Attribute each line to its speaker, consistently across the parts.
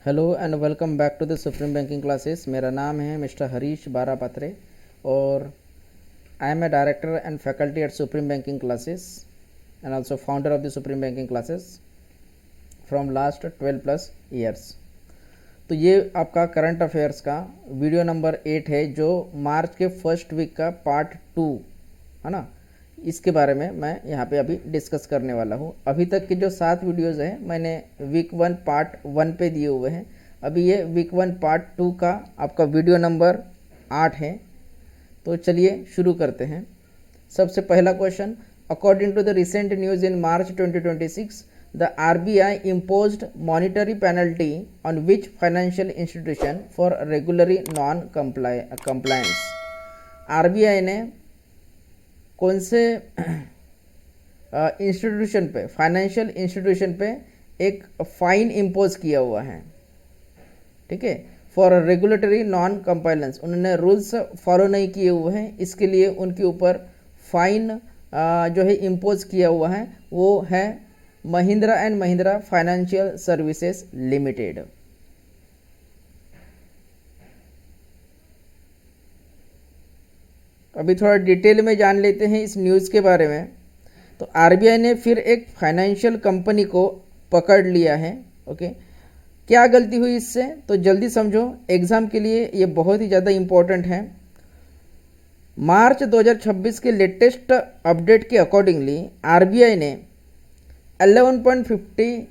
Speaker 1: Hello and welcome back to the Supreme Banking Classes. मेरा नाम है मिस्टर हरीश बारापात्रे और I am a director and faculty at Supreme Banking Classes and also founder of the Supreme Banking Classes from last 12+ years. तो ये आपका current affairs का video number 8 है जो मार्च के फर्स्ट वीक का पार्ट 2 है ना। इसके बारे में मैं यहाँ पे अभी डिस्कस करने वाला हूँ। अभी तक के जो 7 वीडियोज़ हैं मैंने वीक 1 पार्ट 1 पे दिए हुए हैं। अभी ये वीक 1 पार्ट 2 का आपका वीडियो नंबर 8 है। तो चलिए शुरू करते हैं। सबसे पहला question, according to the recent news in March 2026 the RBI imposed monetary penalty on which financial institution for regulatory non-compliance। RBI ने कौन से इंस्टीट्यूशन पे, फाइनेंशियल इंस्टीट्यूशन पे एक फ़ाइन इम्पोज किया हुआ है, ठीक है, फॉर रेगुलेटरी नॉन कंप्लायंस। उन्होंने रूल्स फॉलो नहीं किए हुए हैं, इसके लिए उनके ऊपर फ़ाइन जो है इम्पोज किया हुआ है वो है Mahindra and Mahindra financial services limited. अभी थोड़ा डिटेल में जान लेते हैं इस न्यूज़ के बारे में। तो आरबीआई ने फिर एक फाइनेंशियल कंपनी को पकड़ लिया है। ओके, क्या गलती हुई इससे, तो जल्दी समझो, एग्ज़ाम के लिए ये बहुत ही ज़्यादा इम्पोर्टेंट है। मार्च 2026 के लेटेस्ट अपडेट के अकॉर्डिंगली आरबीआई ने 11.50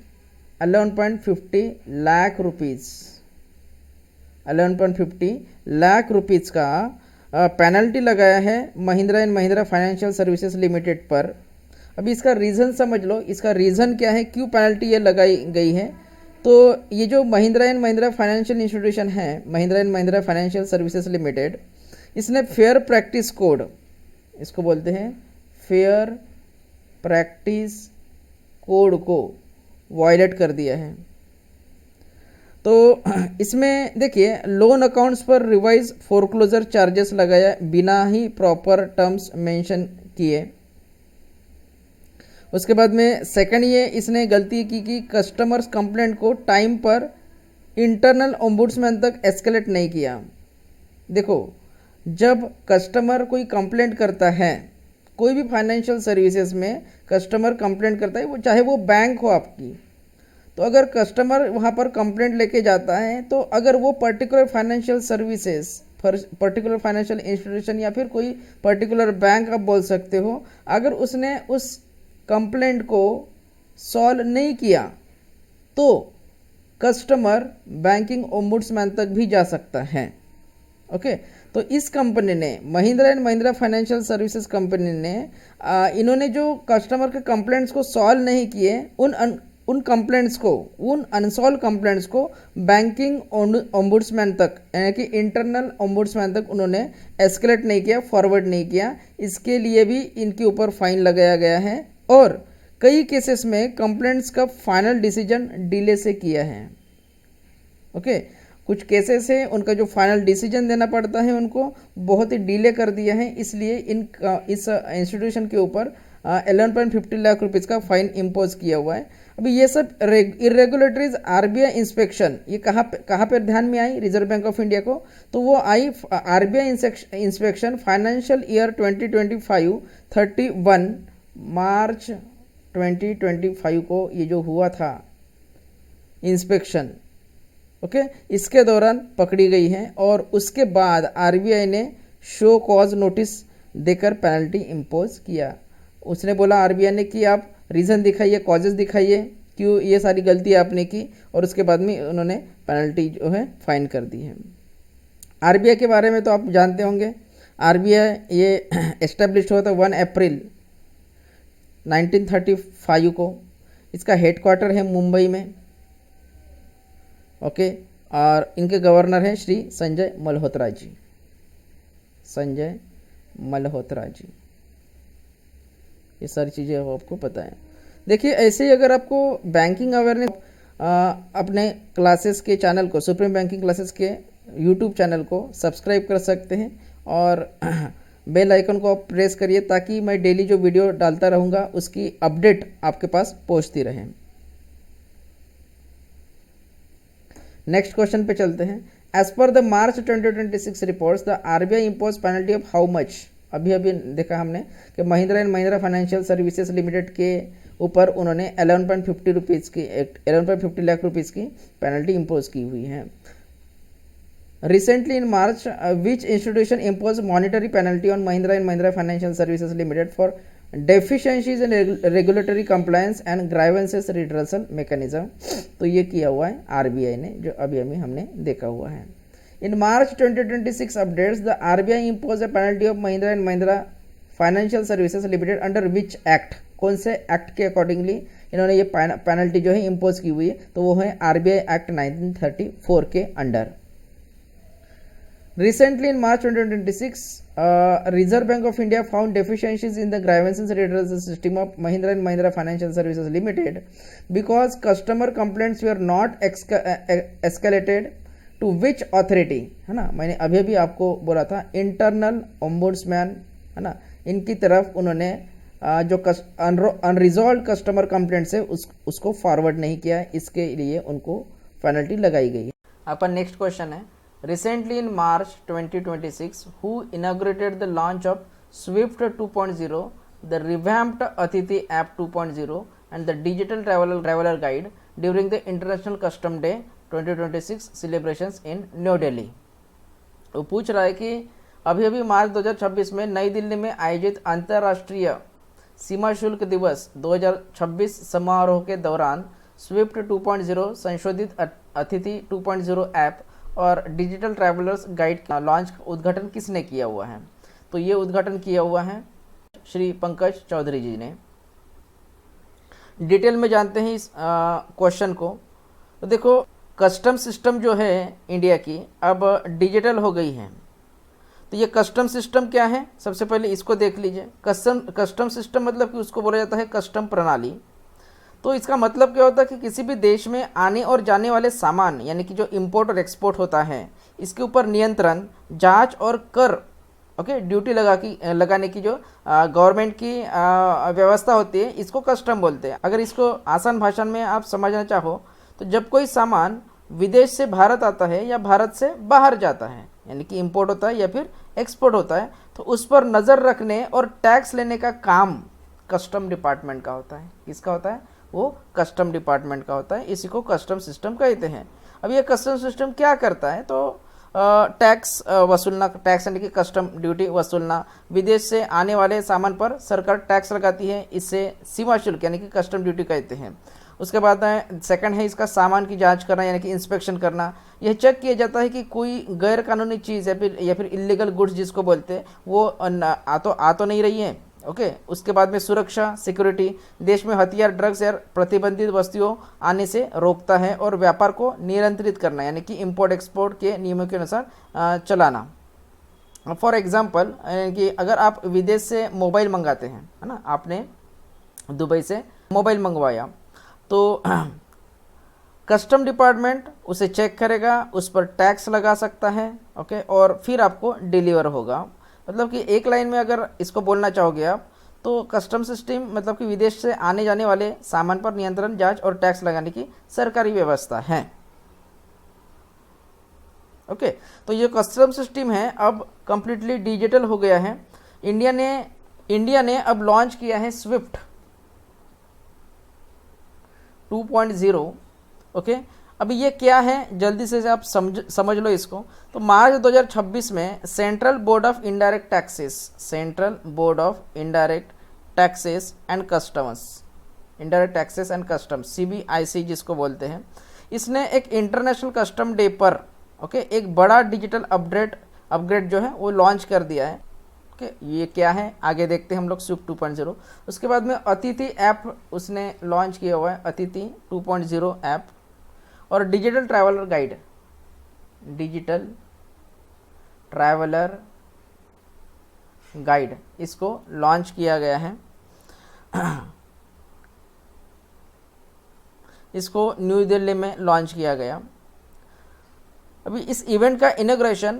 Speaker 1: लाख रुपीज़ 11.50 लाख रुपीज़ का पेनल्टी लगाया है Mahindra and Mahindra financial services limited पर। अभी इसका रीज़न समझ लो, इसका रीज़न क्या है, क्यों पेनल्टी ये लगाई गई है। तो ये जो Mahindra and Mahindra financial institution है, Mahindra and Mahindra financial services limited, इसने फेयर प्रैक्टिस कोड, इसको बोलते हैं फेयर प्रैक्टिस कोड को वायलेट कर दिया है। तो इसमें देखिए, लोन अकाउंट्स पर रिवाइज फोरक्लोजर चार्जेस लगाया बिना ही प्रॉपर टर्म्स मेंशन किए। उसके बाद में सेकंड ये इसने गलती की कि कस्टमर्स कंप्लेंट को टाइम पर इंटरनल ओम्बुड्समैन तक एस्केलेट नहीं किया। देखो, जब कस्टमर कोई कंप्लेंट करता है, कोई भी फाइनेंशियल सर्विसेज में कस्टमर कंप्लेंट करता है, वो चाहे वो बैंक हो आपकी, तो अगर कस्टमर वहाँ पर कंप्लेंट लेके जाता है, तो अगर वो particular financial services, particular financial institution या फिर कोई पर्टिकुलर बैंक आप बोल सकते हो, अगर उसने उस कंप्लेंट को सॉल्व नहीं किया तो कस्टमर बैंकिंग ओम्बुड्समैन तक भी जा सकता है। ओके, तो इस कंपनी ने, Mahindra and Mahindra financial services company ने, इन्होंने जो कस्टमर के कंप्लेंट्स को सॉल्व नहीं किए, उन कंप्लेंट्स को, उन अनसॉल्व कंप्लेंट्स को बैंकिंग ओम्बुड्समैन तक, यानी कि इंटरनल ओम्बुड्समैन तक उन्होंने एस्केलेट नहीं किया, फॉरवर्ड नहीं किया। इसके लिए भी इनके ऊपर फाइन लगाया गया है और कई केसेस में कंप्लेंट्स का फाइनल डिसीजन डिले से किया है। ओके, कुछ केसेस है उनका जो फाइनल डिसीजन देना पड़ता है उनको बहुत ही डिले कर दिया है, इसलिए इस इंस्टीट्यूशन के ऊपर 11.50 लाख रुपीज़ का फाइन इम्पोज किया हुआ है। अभी ये सब इरेगुलेटरीज आरबीआई इंस्पेक्शन, ये कहाँ पर ध्यान में आई रिजर्व बैंक ऑफ इंडिया को, तो वो आई आरबीआई इंस्पेक्शन फाइनेंशियल ईयर 2025 31 मार्च 2025 को ये जो हुआ था इंस्पेक्शन, ओके, इसके दौरान पकड़ी गई है और उसके बाद आरबीआई ने शो कॉज नोटिस देकर पेनल्टी इम्पोज किया। उसने बोला आरबीआई ने कि आप रीज़न दिखाइए, कॉजेज दिखाइए क्यों ये सारी गलती आपने की, और उसके बाद में उन्होंने पेनल्टी जो है फाइन कर दी है। आरबीआई के बारे में तो आप जानते होंगे, आरबीआई ये एस्टेब्लिश हुआ था 1 अप्रैल 1935 को। इसका हेडक्वार्टर है मुंबई में। ओके, और इनके गवर्नर हैं श्री संजय मल्होत्रा जी, संजय मल्होत्रा जी। ये सारी चीज़ें आपको पता है। देखिए, ऐसे ही अगर आपको बैंकिंग अवेयरनेस, अपने क्लासेस के चैनल को, सुप्रीम बैंकिंग क्लासेस के यूट्यूब चैनल को सब्सक्राइब कर सकते हैं और बेल आइकन को आप प्रेस करिए ताकि मैं डेली जो वीडियो डालता रहूँगा उसकी अपडेट आपके पास पहुँचती रहे। नेक्स्ट क्वेश्चन पे चलते हैं। As per the March 2026 reports the RBI impose penalty of how much. अभी अभी देखा हमने कि Mahindra and Mahindra financial services Limited के ऊपर उन्होंने 11.50 रुपीज़ की 11.50 लाख रुपीज़ की पेनल्टी इम्पोज की हुई है। Recently in March, which institution imposed monetary penalty on Mahindra and Mahindra Financial Services Limited for deficiencies in regulatory compliance and grievances redressal mechanism? तो ये किया हुआ है आरबीआई ने, जो अभी अभी हमने देखा हुआ है। In March 2026 updates, the RBI imposed a penalty of Mahindra and Mahindra Financial Services Limited under which act? कौन से एक्ट के अकॉर्डिंगली इन्होंने ये पेनल्टी जो है इम्पोज की हुई है? तो वो है आरबीआई एक्ट 1934 के under. Recently, in March 2026, Reserve Bank of India found deficiencies in the grievances redressal system of Mahindra and Mahindra Financial Services Limited because customer complaints were not escalated to which authority, है ना। मैंने अभी अभी आपको बोला था internal ombudsman, है ना, इनकी तरफ उन्होंने जो अनरिजॉल्व कस्टमर कंप्लेंट्स है उसको फॉरवर्ड नहीं किया, इसके लिए उनको पेनल्टी लगाई गई है। अपन नेक्स्ट क्वेश्चन है। Recently in March 2026, who inaugurated the launch of Swift 2.0, the revamped Atithi app 2.0 and the digital traveler guide during the International Custom Day 2026 celebrations in New Delhi? वो पूछ रहा है कि अभी अभी मार्च 2026 में नई दिल्ली में आयोजित अंतर्राष्ट्रीय सीमा शुल्क दिवस 2026 समारोह के दौरान स्विफ्ट 2.0 संशोधित अतिथि 2.0 ऐप और डिजिटल ट्रैवलर्स गाइड लॉन्च का उद्घाटन किसने किया हुआ है? तो ये उद्घाटन किया हुआ है श्री पंकज चौधरी जी ने। डिटेल में जानते हैं इस क्वेश्चन को। तो देखो, कस्टम सिस्टम जो है इंडिया की अब डिजिटल हो गई है। तो ये कस्टम सिस्टम क्या है, सबसे पहले इसको देख लीजिए। कस्टम सिस्टम मतलब कि उसको बोला जाता है कस्टम प्रणाली। तो इसका मतलब क्या होता है कि किसी भी देश में आने और जाने वाले सामान यानी कि जो इंपोर्ट और एक्सपोर्ट होता है, इसके ऊपर नियंत्रण, जांच और कर, ओके, ड्यूटी लगाने की जो गवर्नमेंट की व्यवस्था होती है, इसको कस्टम बोलते हैं। अगर इसको आसान भाषा में आप समझना चाहो तो जब कोई सामान विदेश से भारत आता है या भारत से बाहर जाता है, यानी कि इंपोर्ट होता है या फिर एक्सपोर्ट होता है, तो उस पर नज़र रखने और टैक्स लेने का काम कस्टम डिपार्टमेंट का होता है। किसका होता है? वो कस्टम डिपार्टमेंट का होता है। इसी को कस्टम सिस्टम कहते हैं। अब ये कस्टम सिस्टम क्या करता है? तो टैक्स वसूलना, टैक्स यानी कि कस्टम ड्यूटी वसूलना, विदेश से आने वाले सामान पर सरकार टैक्स लगाती है, इससे सीमा शुल्क यानी कि कस्टम ड्यूटी कहते हैं। उसके बाद सेकंड है इसका सामान की जांच करना यानी कि इंस्पेक्शन करना। यह चेक किया जाता है कि कोई गैर कानूनी चीज़ या फिर इलीगल गुड्स जिसको बोलते हैं वो आ तो नहीं रही है, ओके। उसके बाद में सुरक्षा, सिक्योरिटी, देश में हथियार, ड्रग्स या प्रतिबंधित वस्तुओं आने से रोकता है, और व्यापार को नियंत्रित करना यानी कि इंपोर्ट एक्सपोर्ट के नियमों के अनुसार चलाना। फॉर एग्जांपल कि अगर आप विदेश से मोबाइल मंगाते हैं, है ना, आपने दुबई से मोबाइल मंगवाया, तो कस्टम डिपार्टमेंट उसे चेक करेगा, उस पर टैक्स लगा सकता है, ओके, और फिर आपको डिलीवर होगा। मतलब कि एक लाइन में अगर इसको बोलना चाहोगे आप, तो कस्टम सिस्टम मतलब कि विदेश से आने जाने वाले सामान पर नियंत्रण, जांच और टैक्स लगाने की सरकारी व्यवस्था है, ओके। तो ये कस्टम सिस्टम है अब कंप्लीटली डिजिटल हो गया है। इंडिया ने अब लॉन्च किया है स्विफ्ट 2.0, ओके। अभी ये क्या है, जल्दी से आप समझ लो इसको। तो मार्च 2026 में central board of indirect taxes and customs CBIC जिसको बोलते हैं, इसने एक इंटरनेशनल कस्टम डे पर, ओके, एक बड़ा डिजिटल अपग्रेड जो है वो लॉन्च कर दिया है, ओके। ये क्या है आगे देखते हैं हम लोग, स्विफ्ट 2.0। उसके बाद में अतिथि ऐप उसने लॉन्च किया हुआ है, अतिथि 2.0 ऐप, और डिजिटल ट्रैवलर गाइड इसको लॉन्च किया गया है। इसको न्यू दिल्ली में लॉन्च किया गया। अभी इस इवेंट का इनॉग्रेशन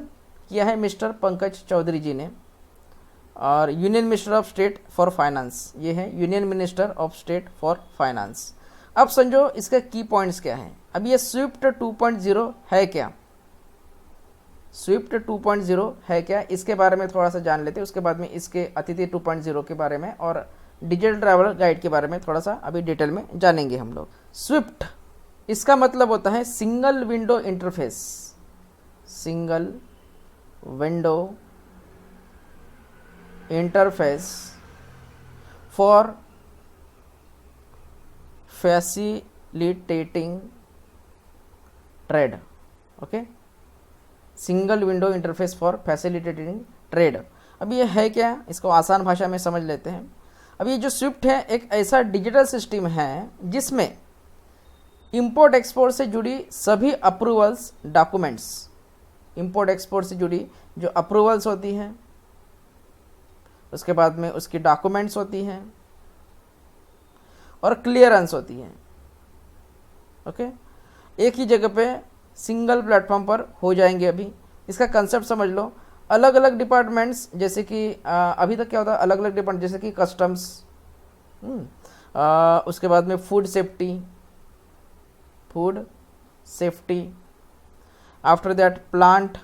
Speaker 1: किया है मिस्टर पंकज चौधरी जी ने, और union minister of state for finance, ये है union minister of state for finance. अब समझो इसके की पॉइंट्स क्या हैं। अब ये स्विफ्ट 2.0 है क्या, स्विफ्ट 2.0 है क्या, इसके बारे में थोड़ा सा जान लेते हैं। उसके बाद में इसके अतिथि 2.0 के बारे में और डिजिटल ट्रैवल गाइड के बारे में थोड़ा सा अभी डिटेल में जानेंगे हम लोग। स्विफ्ट, इसका मतलब होता है single window interface, single window interface for facilitating trade. Okay, single window interface for facilitating trade. अब ये है क्या, इसको आसान भाषा में समझ लेते हैं। अब ये जो स्विफ्ट है एक ऐसा डिजिटल सिस्टम है जिसमें इंपोर्ट एक्सपोर्ट से जुड़ी सभी अप्रूवल्स, डॉक्यूमेंट्स, इंपोर्ट एक्सपोर्ट से जुड़ी जो अप्रूवल्स होती हैं, उसके बाद में उसकी डॉक्यूमेंट्स होती हैं और क्लियरेंस होती हैं, ओके, एक ही जगह पे सिंगल प्लेटफॉर्म पर हो जाएंगे। अभी इसका कंसेप्ट समझ लो। अलग अलग डिपार्टमेंट्स, जैसे कि अभी तक क्या होता है, अलग अलग डिपार्टमेंट जैसे कि कस्टम्स, उसके बाद में food safety, after that plant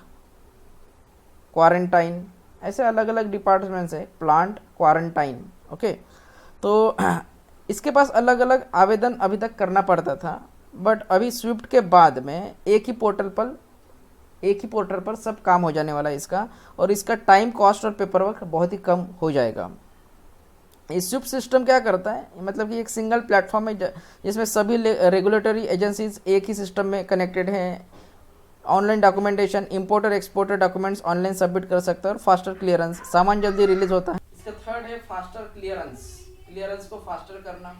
Speaker 1: quarantine, ऐसे अलग अलग डिपार्टमेंट्स है, प्लांट क्वारंटाइन। ओके, तो इसके पास अलग अलग आवेदन अभी तक करना पड़ता था, बट अभी स्विफ्ट के बाद में एक ही पोर्टल पर सब काम हो जाने वाला है इसका, और इसका टाइम, कॉस्ट और पेपर वर्क बहुत ही कम हो जाएगा। इस स्विफ्ट सिस्टम क्या करता है, मतलब कि एक सिंगल प्लेटफॉर्म है जिसमें सभी रेगुलेटरी एजेंसीज एक ही सिस्टम में कनेक्टेड हैं। Online documentation, importer exporter documents online submit कर सकता है और फास्टर क्लियरेंस, सामान जल्दी रिलीज होता है। इसका थर्ड है फास्टर क्लियरेंस को फास्टर करना।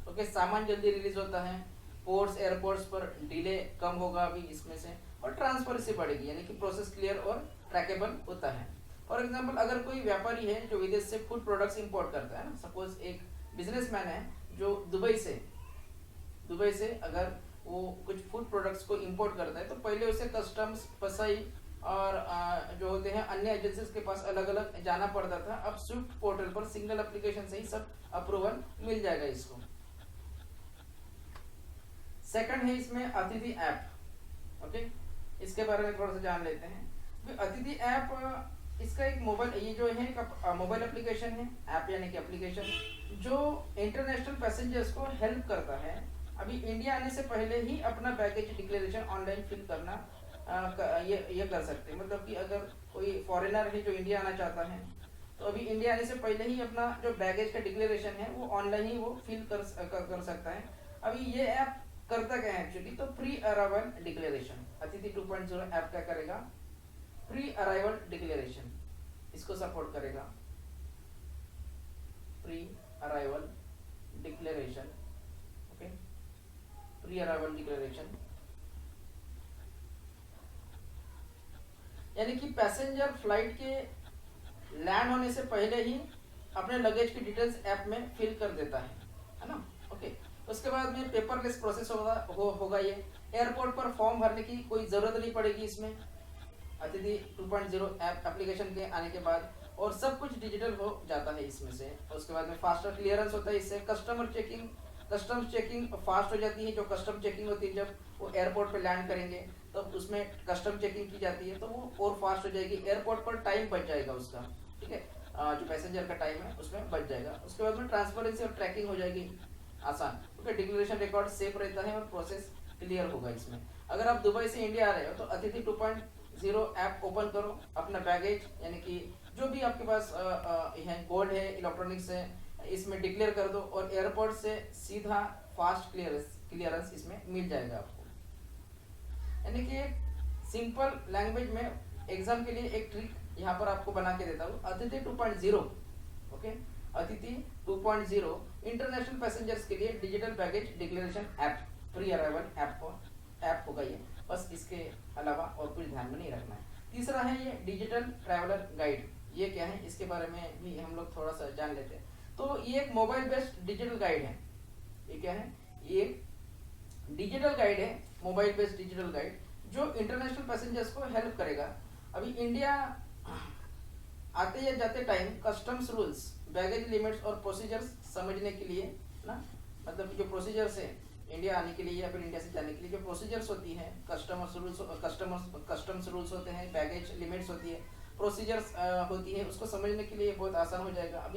Speaker 1: ओके, सामान जल्दी रिलीज होता है, पोर्ट्स एयरपोर्ट्स पर डिले कम होगा अभी इसमें से, और ट्रांसपेरेंसी बढ़ेगी, यानी कि प्रोसेस क्लियर और ट्रैकेबल होता है। फॉर एग्जांपल, अगर कोई व्यापारी है जो विदेश से फूड प्रोडक्ट्स इंपोर्ट करता है ना, सपोज एक बिजनेसमैन है जो दुबई से अगर वो कुछ फूड प्रोडक्ट्स को इंपोर्ट करता है, तो पहले उसे कस्टम्स, फसाई और जो होते हैं अन्य एजेंसीज के पास अलग अलग जाना पड़ता था। अब स्विफ्ट पोर्टल पर सिंगल एप्लीकेशन से ही सब अप्रूवल मिल जाएगा इसको। सेकंड है इसमें अतिथि ऐप। ओके, इसके बारे में थोड़ा सा जान लेते हैं। अतिथि ऐप, इसका एक मोबाइल, ये जो है एक मोबाइल एप्लीकेशन है, ऐप यानी कि एप्लीकेशन जो इंटरनेशनल पैसेंजर्स को हेल्प करता है अभी इंडिया आने से पहले ही अपना बैगेज डिक्लेरेशन ऑनलाइन फिल करना ये कर सकते हैं। मतलब कि अगर कोई फॉरेनर है जो इंडिया आना चाहता है, तो अभी इंडिया आने से पहले ही अपना जो बैगेज का डिक्लेरेशन है वो ऑनलाइन ही वो फिल कर सकता है। अभी ये ऐप करता क्या है एक्चुअली, तो प्री अराइवल डिक्लेरेशन, अतिथि 2.0 ऐप क्या करेगा, प्री अराइवल डिक्लेरेशन इसको सपोर्ट करेगा। Pre arrival declaration, okay, pre arrival declaration यानी कि पैसेंजर फ्लाइट के लैंड होने से पहले ही अपने लगेज की डिटेल्स ऐप में फिल कर देता है ना। ओके, उसके बाद में पेपरलेस प्रोसेस होगा ये। एयरपोर्ट पर फॉर्म भरने की कोई जरूरत नहीं पड़ेगी इसमें, अतिथि 2.0 ऐप एप्लीकेशन के आने के बाद, और सब कुछ डिजिटल हो जाता है इसमें से। उसके बाद में फास्टर क्लियरेंस होता है इससे। कस्टम्स चेकिंग फास्ट हो जाती है। जो कस्टम चेकिंग होती है जब वो एयरपोर्ट पे लैंड करेंगे तो उसमें कस्टम चेकिंग की जाती है, तो वो और फास्ट हो जाएगी। एयरपोर्ट पर टाइम बच जाएगा उसका, ठीक है, जो पैसेंजर का टाइम है उसमें बच जाएगा। उसके बाद में ट्रांसपेरेंसी और ट्रैकिंग हो जाएगी आसान, क्योंकि डिक्लेरेशन रिकॉर्ड सेफ रहता है और प्रोसेस क्लियर होगा इसमें। अगर आप दुबई से इंडिया आ रहे हो तो अतिथि 2.0 ऐप ओपन करो, अपना बैगेज यानी कि जो भी आपके पास है, गोल्ड है, इलेक्ट्रॉनिक्स है, इसमें डिक्लेयर कर दो और एयरपोर्ट से सीधा फास्ट क्लियरेंस इसमें मिल जाएगा आपको। यानी कि सिंपल लैंग्वेज में एग्जाम के लिए एक ट्रिक यहाँ पर आपको बना के देता हूँ। अतिथि 2.0, ओके, अतिथि 2.0 इंटरनेशनल पैसेंजर्स के लिए digital baggage declaration app, pre arrival app होगा ये। बस इसके अलावा और कुछ ध्यान में नहीं रखना है। तीसरा है ये डिजिटल ट्रैवलर गाइड। ये क्या है, इसके बारे में भी हम लोग थोड़ा सा जान लेते हैं। तो ये एक मोबाइल बेस्ड डिजिटल गाइड है। ये क्या है, ये डिजिटल गाइड है, मोबाइल बेस्ड डिजिटल गाइड जो इंटरनेशनल पैसेंजर्स को हेल्प करेगा। अभी इंडिया आते या जाते time customs rules, baggage limits और प्रोसीजर्स समझने के लिए ना, मतलब जो प्रोसीजर्स है इंडिया आने के लिए या फिर इंडिया से जाने के लिए जो प्रोसीजर्स होती हैं, कस्टम्स रूल्स होते हैं, बैगेज लिमिट्स होती है, प्रोसीजर्स होती है, उसको समझने के लिए बहुत आसान हो जाएगा। अभी